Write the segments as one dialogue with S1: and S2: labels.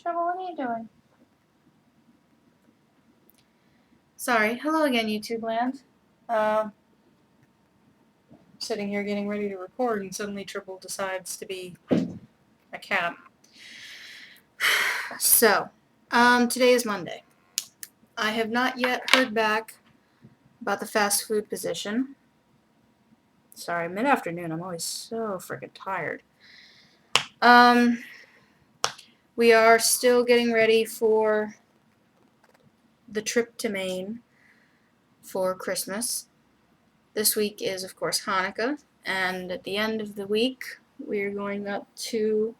S1: Trouble, what are you doing? Sorry. Hello again, YouTube land. Sitting here getting ready to record, and suddenly Triple decides to be a cat. So, today is Monday. I have not yet heard back about the fast food position. Sorry, mid-afternoon. I'm always so freaking tired. We are still getting ready for the trip to Maine for Christmas. This week is, of course, Hanukkah, and at the end of the week, we're going up to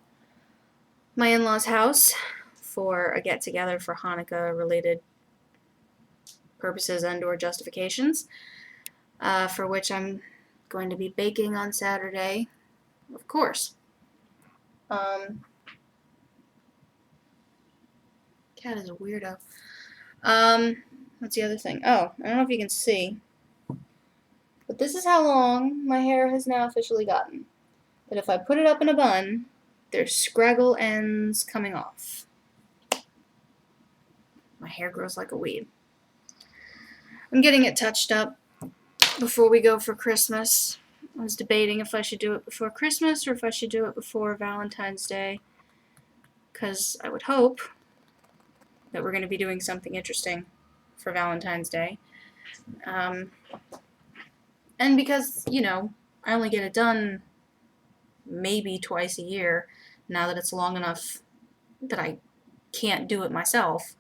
S1: my in-laws' house for a get-together for Hanukkah-related purposes and/or justifications, for which I'm going to be baking on Saturday, of course. Cat is a weirdo. What's the other thing? Oh, I don't know if you can see, but this is how long my hair has now officially gotten. But if I put it up in a bun, there's scraggle ends coming off. My hair grows like a weed. I'm getting it touched up before we go for Christmas. I was debating if I should do it before Christmas or if I should do it before Valentine's Day, because I would hope that we're going to be doing something interesting for Valentine's Day. And because, I only get it done maybe twice a year now that it's long enough that I can't do it myself.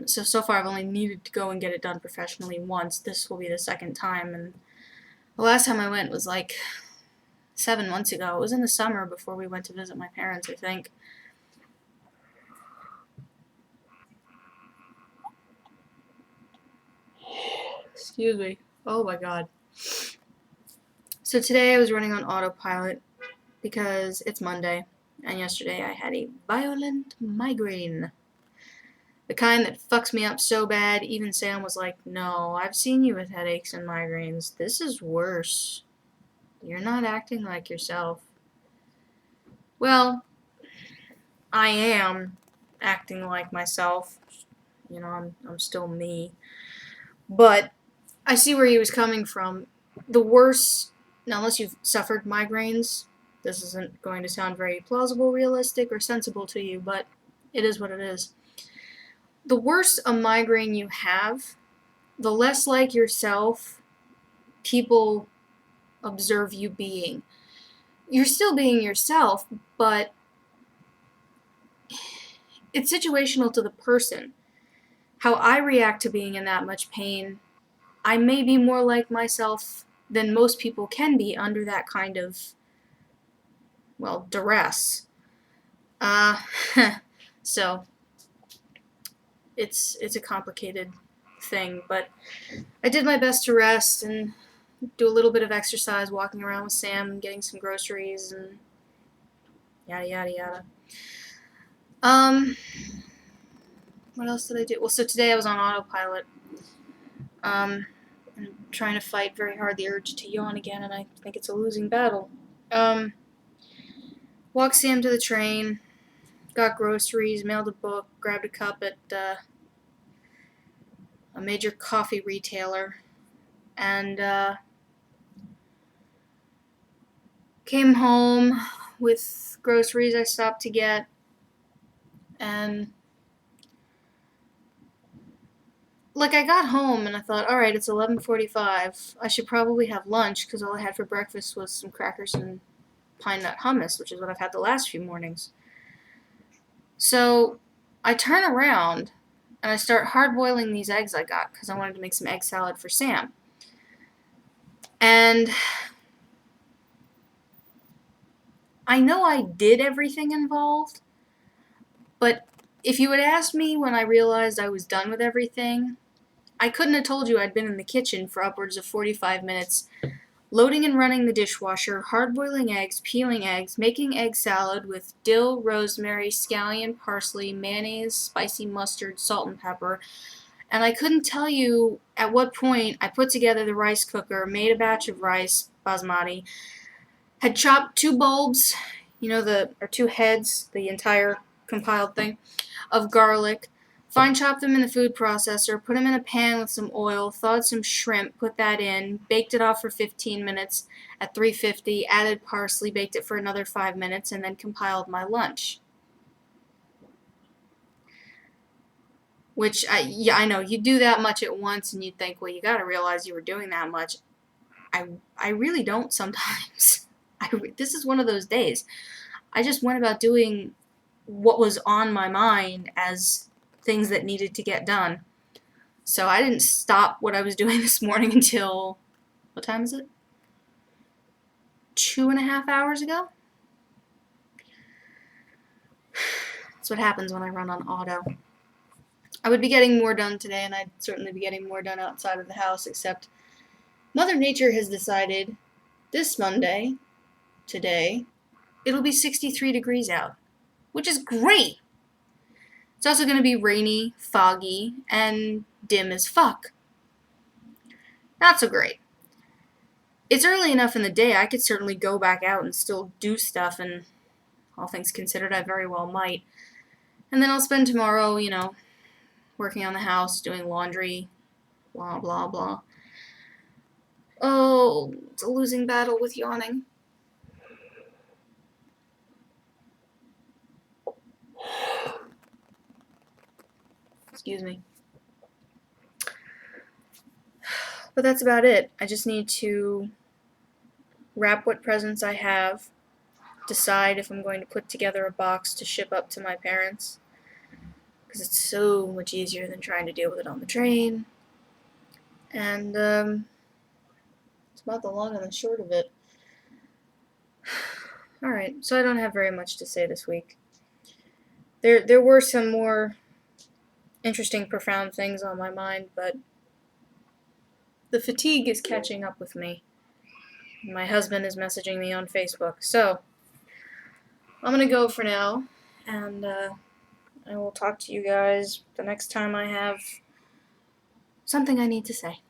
S1: So far I've only needed to go and get it done professionally once. This will be the second time, and the last time I went was like 7 months ago. It was in the summer before we went to visit my parents, I think. Excuse me. Oh my god. So today I was running on autopilot because it's Monday, and yesterday I had a violent migraine. The kind that fucks me up so bad, even Sam was like, "No, I've seen you with headaches and migraines. This is worse. You're not acting like yourself." Well, I am acting like myself. I'm still me. But I see where he was coming from. The worst, now unless you've suffered migraines, this isn't going to sound very plausible, realistic, or sensible to you, but it is what it is. The worse a migraine you have, the less like yourself people observe you being. You're still being yourself, but it's situational to the person. How I react to being in that much pain, I may be more like myself than most people can be under that kind of, duress. So, it's a complicated thing, but I did my best to rest and do a little bit of exercise, walking around with Sam and getting some groceries and yada yada yada. What else did I do? Well, so today I was on autopilot. I'm trying to fight very hard the urge to yawn again, and I think it's a losing battle. Walked Sam to the train, got groceries, mailed a book, grabbed a cup at a major coffee retailer, and came home with groceries I stopped to get, and I got home and I thought, alright, it's 11:45. I should probably have lunch because all I had for breakfast was some crackers and pine nut hummus, which is what I've had the last few mornings. So I turn around and I start hard-boiling these eggs I got because I wanted to make some egg salad for Sam. And I know I did everything involved, but if you had asked me when I realized I was done with everything, I couldn't have told you I'd been in the kitchen for upwards of 45 minutes, loading and running the dishwasher, hard-boiling eggs, peeling eggs, making egg salad with dill, rosemary, scallion, parsley, mayonnaise, spicy mustard, salt and pepper. And I couldn't tell you at what point I put together the rice cooker, made a batch of rice, basmati, had chopped 2 bulbs, or 2 heads, the entire compiled thing, of garlic. Fine chopped them in the food processor, put them in a pan with some oil, thawed some shrimp, put that in, baked it off for 15 minutes at 350, added parsley, baked it for another 5 minutes, and then compiled my lunch. Which, I know, you do that much at once and you'd think, well, you gotta realize you were doing that much. I really don't sometimes. This is one of those days. I just went about doing what was on my mind as things that needed to get done. So I didn't stop what I was doing this morning until, what time is it? 2.5 hours ago? That's what happens when I run on auto. I would be getting more done today, and I'd certainly be getting more done outside of the house, except Mother Nature has decided this Monday, today, it'll be 63 degrees out, which is great. It's also going to be rainy, foggy, and dim as fuck. Not so great. It's early enough in the day I could certainly go back out and still do stuff, and all things considered, I very well might. And then I'll spend tomorrow, working on the house, doing laundry, blah, blah, blah. Oh, it's a losing battle with yawning. Excuse me. But that's about it. I just need to wrap what presents I have, decide if I'm going to put together a box to ship up to my parents, because it's so much easier than trying to deal with it on the train. And it's about the long and the short of it. Alright, so I don't have very much to say this week. There were some more interesting, profound things on my mind, but the fatigue is catching up with me. My husband is messaging me on Facebook. So, I'm going to go for now, and I will talk to you guys the next time I have something I need to say.